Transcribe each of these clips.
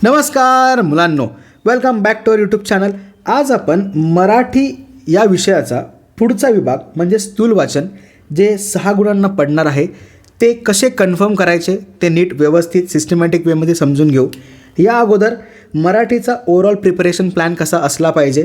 नमस्कार मुलांनो, welcome back to our YouTube channel. आज आपण मराठी या विषयाचा पुढचा विभाग म्हणजे स्थूल वाचन जे 6 गुणांना पडणार आहे ते कसे कन्फर्म करायचे ते नीट व्यवस्थित सिस्टमॅटिक वेमध्ये समजून घेऊ. या अगोदर मराठीचा ओव्हरऑल प्रिपरेशन प्लॅन कसा असला पाहिजे,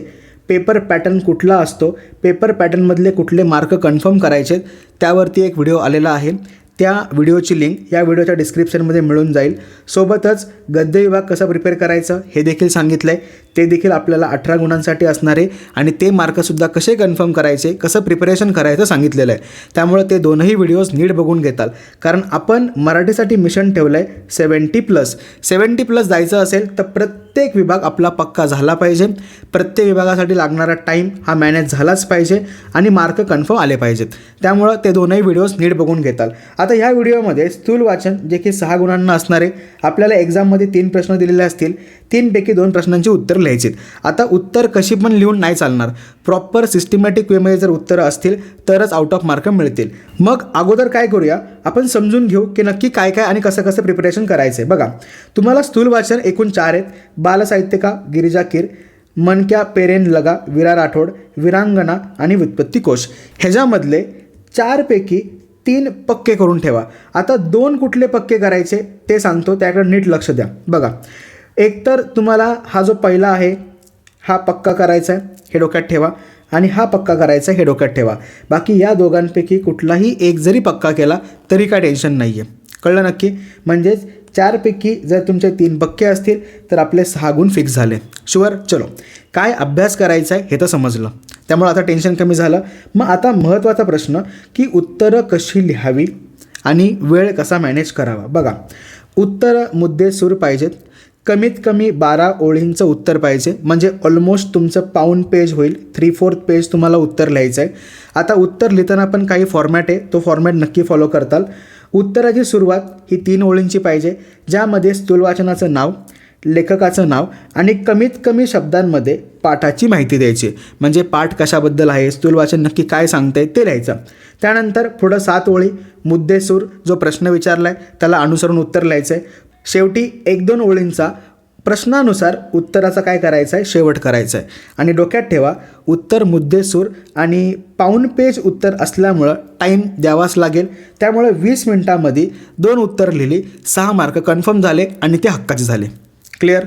पेपर पॅटर्न कुठला असतो, पेपर पॅटर्नमधले कुठले मार्क कन्फर्म करायचे त्यावरती एक व्हिडिओ आलेला आहे. त्या व्हिडिओची लिंक या व्हिडिओच्या डिस्क्रिप्शनमध्ये मिळून जाईल. सोबतच गद्य विभाग कसा प्रिपेअर करायचं हे देखील सांगितलं आहे. ते देखील आपल्याला 18 गुणांसाठी असणार आहे आणि ते मार्कसुद्धा कसे कन्फर्म करायचे, कसं प्रिपरेशन करायचं सांगितलेलं आहे. त्यामुळे ते दोनही व्हिडिओज नीट बघून घेताल, कारण आपण मराठीसाठी मिशन ठेवलं आहे 70+ जायचं असेल तर प्रत्येक विभाग आपला पक्का झाला पाहिजे. प्रत्येक विभागासाठी लागणारा टाईम हा मॅनेज झालाच पाहिजे आणि मार्क कन्फर्म आले पाहिजेत. त्यामुळं ते दोनही व्हिडिओज नीट बघून घेताल. आता ह्या व्हिडिओमध्ये स्थूल वाचन जे की 6 गुणांना असणार आहे. आपल्याला एक्झाममध्ये 3 प्रश्न दिलेले असतील, 3 पैकी 2 प्रश्नांची उत्तर लिहायची. आता उत्तर कशी पण लिहून नाही चालणार, प्रॉपर सिस्टमॅटिक वेमध्ये जर उत्तरं असतील तरच आउट ऑफ मार्क मिळतील. मग अगोदर काय करूया, आपण समजून घेऊ की नक्की काय काय आणि कसं कसं प्रिपरेशन करायचं आहे. बघा, तुम्हाला स्थूल वाचन एकूण 4 आहेत. बालसाहित्यिका गिरिजा कीर, मन क्या पेरेन लगा विरा राठोड, विरांगना आणि व्युत्पत्ती कोश. ह्याच्यामधले 4 पैकी 3 पक्के करून ठेवा. आता 2 कुठले पक्के करायचे ते सांगतो, त्याकडे नीट लक्ष द्या. बघा, एकतर तुम्हाला हा जो पहिला आहे हा पक्का करायचा आहे, हे डोक्यात ठेवा, आणि हा पक्का करायचा आहे, हे डोक्यात ठेवा. बाकी या दोघांपैकी कुठलाही एक जरी पक्का केला तरी काय टेन्शन नाही आहे. कळलं नक्की? म्हणजेच 4 पैकी जर तुमचे 3 पक्के असतील तर आपले 6 गुण फिक्स झाले. शुअर? चलो, काय अभ्यास करायचा आहे हे तर समजलं, त्यामुळे आता टेन्शन कमी झालं. मग आता महत्त्वाचा प्रश्न की उत्तरं कशी लिहावी आणि वेळ कसा मॅनेज करावा. बघा, उत्तरं मुद्देसूद पाहिजेत. कमीत कमी 12 ओळींचं उत्तर पाहिजे, म्हणजे ऑलमोस्ट तुमचं पाऊण पेज होईल. 3/4 पेज तुम्हाला उत्तर लिहायचं आहे. आता उत्तर लिहिताना पण काही फॉर्मॅट आहे, तो फॉर्मॅट नक्की फॉलो करताल. उत्तराची सुरुवात ही 3 ओळींची पाहिजे, ज्यामध्ये स्थूल वाचनाचं नाव, लेखकाचं नाव आणि कमीत कमी शब्दांमध्ये पाठाची माहिती द्यायची. म्हणजे पाठ कशाबद्दल आहे, स्थूल वाचन नक्की काय सांगते ते लिहायचं. त्यानंतर पुढं 7 ओळी मुद्देसूद, जो प्रश्न विचारला आहे त्याला अनुसरून उत्तर लिहायचं आहे. शेवटी 1-2 ओळींचा प्रश्नानुसार उत्तराचा काय करायचं आहे, शेवट करायचं आहे. आणि डोक्यात ठेवा, उत्तर मुद्देसूद आणि पाऊण पेज उत्तर असल्यामुळं टाईम द्यावाच लागेल. त्यामुळे 20 मिनिटांमध्ये 2 उत्तर लिहिली, 6 मार्क कन्फर्म झाले आणि ते हक्काचे झाले. क्लिअर?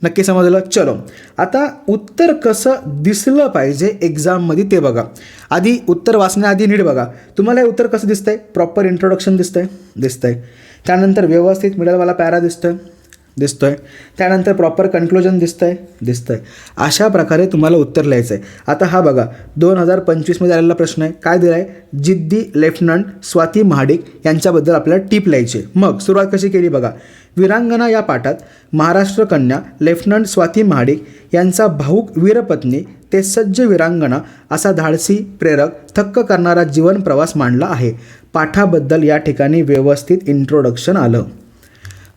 नक्की समजलं? चलो, आता उत्तर कसं दिसलं पाहिजे एक्झाममध्ये ते बघा. आधी उत्तर वाचण्याआधी नीट बघा, तुम्हाला हे उत्तर कसं दिसतंय. प्रॉपर इंट्रोडक्शन दिसतंय. त्यानंतर व्यवस्थित मिडलवाला पॅरा दिसतोय. त्यानंतर प्रॉपर कन्क्लुजन दिसतंय. अशा प्रकारे तुम्हाला उत्तर लिहायचं आहे. आता हा बघा, 2025मध्ये आलेला प्रश्न आहे. काय दिला आहे? जिद्दी लेफ्टनंट स्वाती महाडिक यांच्याबद्दल आपल्याला टिप लिहायची. मग सुरुवात कशी केली बघा. विरांगना या पाठात महाराष्ट्र कन्या लेफ्टनंट स्वाती महाडिक यांचा भाऊक वीरपत्नी ते सज्ज विरांगना असा धाडसी, प्रेरक, थक्क करणारा जीवन प्रवास मांडला आहे. पाठाबद्दल या ठिकाणी व्यवस्थित इंट्रोडक्शन आलं.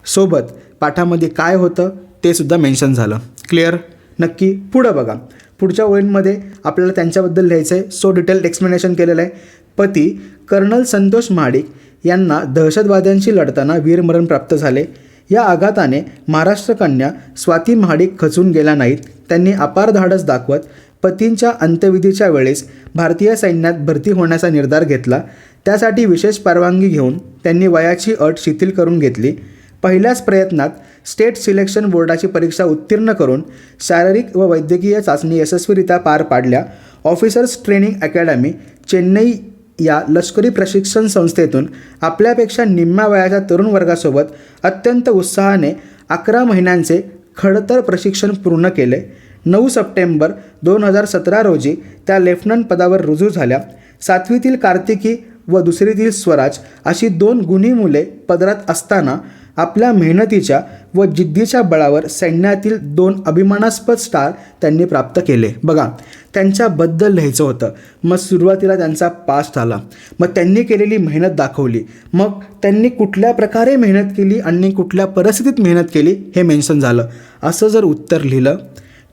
सोबत पाठामध्ये काय होतं ते सुद्धा मेन्शन झालं. क्लिअर? नक्की? पुढं बघा, पुढच्या ओळींमध्ये आपल्याला त्यांच्याबद्दल लिहायचं आहे. सो डिटेल्ड एक्सप्लेनेशन केलेलं आहे. पती कर्नल संतोष महाडिक यांना दहशतवाद्यांशी लढताना वीरमरण प्राप्त झाले. या आघाताने महाराष्ट्र कन्या स्वाती महाडिक खचून गेल्या नाहीत. त्यांनी अपार धाडस दाखवत पतींच्या अंत्यविधीच्या वेळेस भारतीय सैन्यात भरती होण्याचा निर्धार घेतला. त्यासाठी विशेष परवानगी घेऊन त्यांनी वयाची अट शिथिल करून घेतली. पहिल्याच प्रयत्नात स्टेट सिलेक्शन बोर्डाची परीक्षा उत्तीर्ण करून शारीरिक व वैद्यकीय चाचणी यशस्वीरित्या पार पाडल्या. ऑफिसर्स ट्रेनिंग अकॅडमी चेन्नई या लष्करी प्रशिक्षण संस्थेतून आपल्यापेक्षा निम्म्या वयाच्या तरुण वर्गासोबत अत्यंत उत्साहाने 11 महिन्यांचे खडतर प्रशिक्षण पूर्ण केले. 9 सप्टेंबर 2017 रोजी त्या लेफ्टनंट पदावर रुजू झाल्या. 7वीतील कार्तिकी व 2रीतील स्वराज अशी 2 गुणी मुले पदरात असताना आपल्या मेहनतीच्या व जिद्दीच्या बळावर सैन्यातील 2 अभिमानास्पद स्टार त्यांनी प्राप्त केले. बघा, त्यांच्याबद्दल लिहायचं होतं. मग सुरुवातीला त्यांचा पास्ट आला, मग त्यांनी केलेली मेहनत दाखवली, मग त्यांनी कुठल्या प्रकारे मेहनत केली आणि कुठल्या परिस्थितीत मेहनत केली हे मेन्शन झालं. असं जर उत्तर लिहिलं,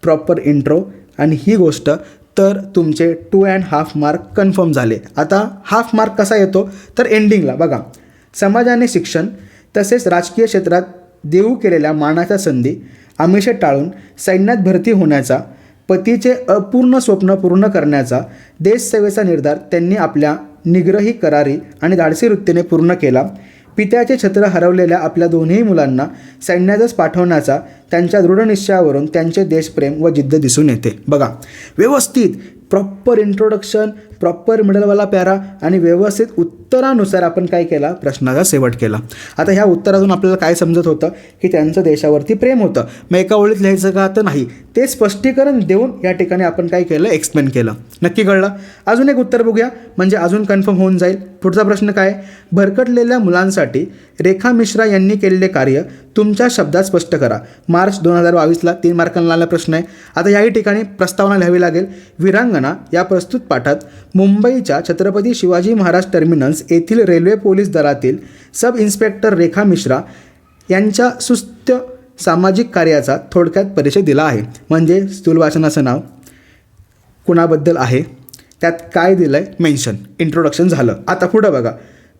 प्रॉपर इंट्रो आणि ही गोष्ट, तर तुमचे 2.5 मार्क कन्फर्म झाले. आता हाफ मार्क कसा येतो तर एंडिंगला बघा, समाजाने शिक्षण तसेच राजकीय क्षेत्रात देऊ केलेल्या मानाच्या संधी आमिषे टाळून सैन्यात भरती होण्याचा, पतीचे अपूर्ण स्वप्न पूर्ण करण्याचा देशसेवेचा निर्धार त्यांनी आपल्या निग्रही करारी आणि धाडसी वृत्तीने पूर्ण केला. पित्याचे छत्र हरवलेल्या आपल्या दोन्ही मुलांना सैन्यातच पाठवण्याचा त्यांच्या दृढनिश्चयावरून त्यांचे देशप्रेम व जिद्द दिसून येते. बघा, व्यवस्थित प्रॉपर इंट्रोडक्शन, प्रॉपर मिडलवाला पॅरा आणि व्यवस्थित उत्तरानुसार आपण काय केला, प्रश्नाचा शेवट केला. आता ह्या उत्तरातून आपल्याला काय समजत होतं की त्यांचं देशावरती प्रेम होतं. मग एका ओळीत लिहायचं का, तर नाही, ते स्पष्टीकरण देऊन या ठिकाणी आपण काय केलं, एक्सप्लेन केलं. नक्की कळलं? अजून एक उत्तर बघूया, म्हणजे अजून कन्फर्म होऊन जाईल. पुढचा प्रश्न काय, भरकटलेल्या मुलांसाठी रेखा मिश्रा यांनी केलेले कार्य तुमच्या शब्दात स्पष्ट करा. मार्च 2022ला 3 मार्कांना आलेला प्रश्न आहे. आता याही ठिकाणी प्रस्तावना लिहावी लागेल. वीरांगना या प्रस्तुत पाठात मुंबईच्या छत्रपती शिवाजी महाराज टर्मिनस येथील रेल्वे पोलीस दलातील सब इन्स्पेक्टर रेखा मिश्रा यांच्या सुस्त सामाजिक कार्याचा थोडक्यात परिचय दिला आहे. म्हणजे स्थूल वाचनाचं नाव कुणाबद्दल आहे, त्यात काय दिलं आहे, मेन्शन, इंट्रोडक्शन झालं. आता पुढं बघा,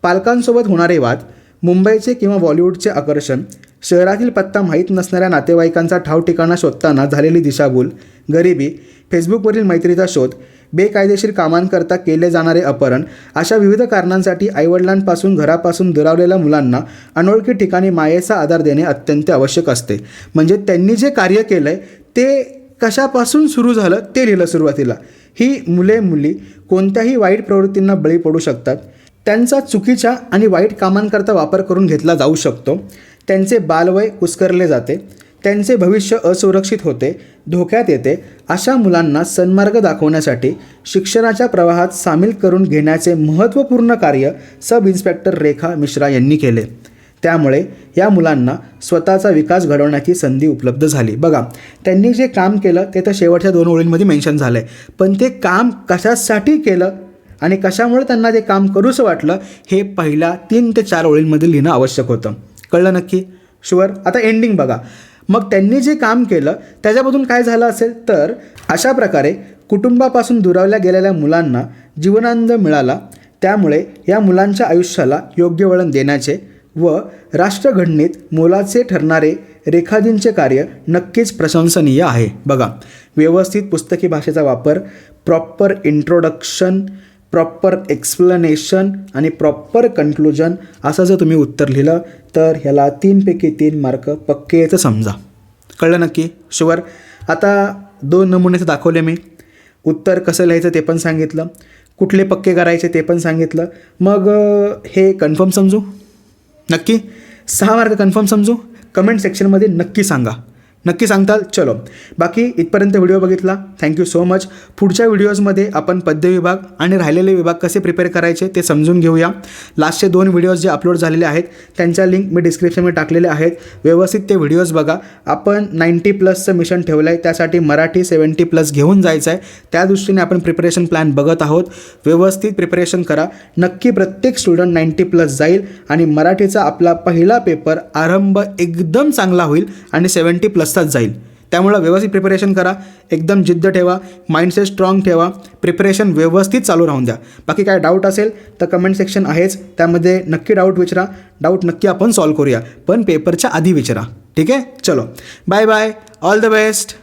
पालकांसोबत होणारे वाद, मुंबईचे किंवा बॉलिवूडचे आकर्षण, शहरातील पत्ता माहीत नसणाऱ्या नातेवाईकांचा ठाव ठिकाणा शोधताना झालेली दिशाभूल, गरिबी, फेसबुकवरील मैत्रीचा शोध, बेकायदेशीर कामांकरता केले जाणारे अपहरण, अशा विविध कारणांसाठी आईवडिलांपासून घरापासून दुरावलेल्या मुलांना अनोळखी ठिकाणी मायेचा आधार देणे अत्यंत आवश्यक असते. म्हणजे त्यांनी जे कार्य केलं आहे ते कशापासून सुरू झालं ते लिहिलं सुरुवातीला. ही मुले कोणत्याही वाईट प्रवृत्तींना बळी पडू शकतात. त्यांचा चुकीच्या आणि वाईट कामांकरता वापर करून घेतला जाऊ शकतो. त्यांचे बालवय कुस्करले जाते. त्यांचे भविष्य असुरक्षित होते, धोक्यात येते. अशा मुलांना सन्मार्ग दाखवण्यासाठी शिक्षणाच्या प्रवाहात सामील करून घेण्याचे महत्त्वपूर्ण कार्य सब इन्स्पेक्टर रेखा मिश्रा यांनी केले. त्यामुळे या मुलांना स्वतःचा विकास घडवण्याची संधी उपलब्ध झाली. बघा, त्यांनी जे काम केलं ते तर शेवटच्या 2 ओळींमध्ये मेन्शन झालं आहे, पण ते काम कशासाठी केलं आणि कशामुळे त्यांना ते काम करूसं वाटलं हे पहिल्या 3 ते 4 ओळींमध्ये लिहिणं आवश्यक होतं. कळलं नक्की? शुअर? आता एंडिंग बघा. मग त्यांनी जे काम केलं त्याच्यामधून काय झालं असेल, तर अशा प्रकारे कुटुंबापासून दुरावल्या गेलेल्या मुलांना जीवनानंद मिळाला. त्यामुळे या मुलांच्या आयुष्याला योग्य वळण देण्याचे व राष्ट्रघडणीत मोलाचे ठरणारे रेखाजींचे कार्य नक्कीच प्रशंसनीय आहे. बघा, व्यवस्थित पुस्तकी भाषेचा वापर, प्रॉपर इंट्रोडक्शन, प्रॉपर एक्सप्लेनेशन आणि प्रॉपर कन्क्लुजन असं जर तुम्ही उत्तर लिहिलं तर ह्याला 3 पैकी 3 मार्क पक्के याचं समजा. कळलं नक्की? शुअर? आता 2 नमुनेचं दाखवले मी. उत्तर कसं लिहायचं ते पण सांगितलं, कुठले पक्के करायचे ते पण सांगितलं. मग हे कन्फर्म समजू? नक्की 6 मार्क कन्फर्म समजू? कमेंट सेक्शनमध्ये नक्की सांगा. नक्की सांगताल? चलो, बाकी इथपर्यंत व्हिडिओ बघितला, थँक्यू सो मच. पुढच्या व्हिडिओजमध्ये आपण पद्य विभाग आणि राहिलेले विभाग कसे प्रिपेअर करायचे ते समजून घेऊया. लास्टचे 2 व्हिडिओज जे अपलोड झालेले आहेत त्यांच्या लिंक मी डिस्क्रिप्शनमध्ये टाकलेले आहेत. व्यवस्थित ते व्हिडिओज बघा. आपण 90+ मिशन ठेवलं आहे, त्यासाठी मराठी 70+ घेऊन जायचं आहे. त्या दृष्टीने आपण प्रिपरेशन प्लॅन बघत आहोत. व्यवस्थित प्रिपरेशन करा. नक्की प्रत्येक स्टुडंट 90+ जाईल आणि मराठीचा आपला पहिला पेपर आरंभ एकदम चांगला होईल आणि 70+ जाईल. त्यामुळं व्यवस्थित प्रिपरेशन करा, एकदम जिद्द ठेवा, माइंडसेट स्ट्रॉंग ठेवा, प्रिपरेशन व्यवस्थित चालू राहून द्या. बाकी काय डाऊट असेल तर कमेंट सेक्शन आहेच, त्यामध्ये नक्की डाऊट विचारा. डाऊट नक्की आपण सॉल्व करूया, पण पेपरच्या आधी विचारा. ठीक आहे? चलो, bye bye, all the best.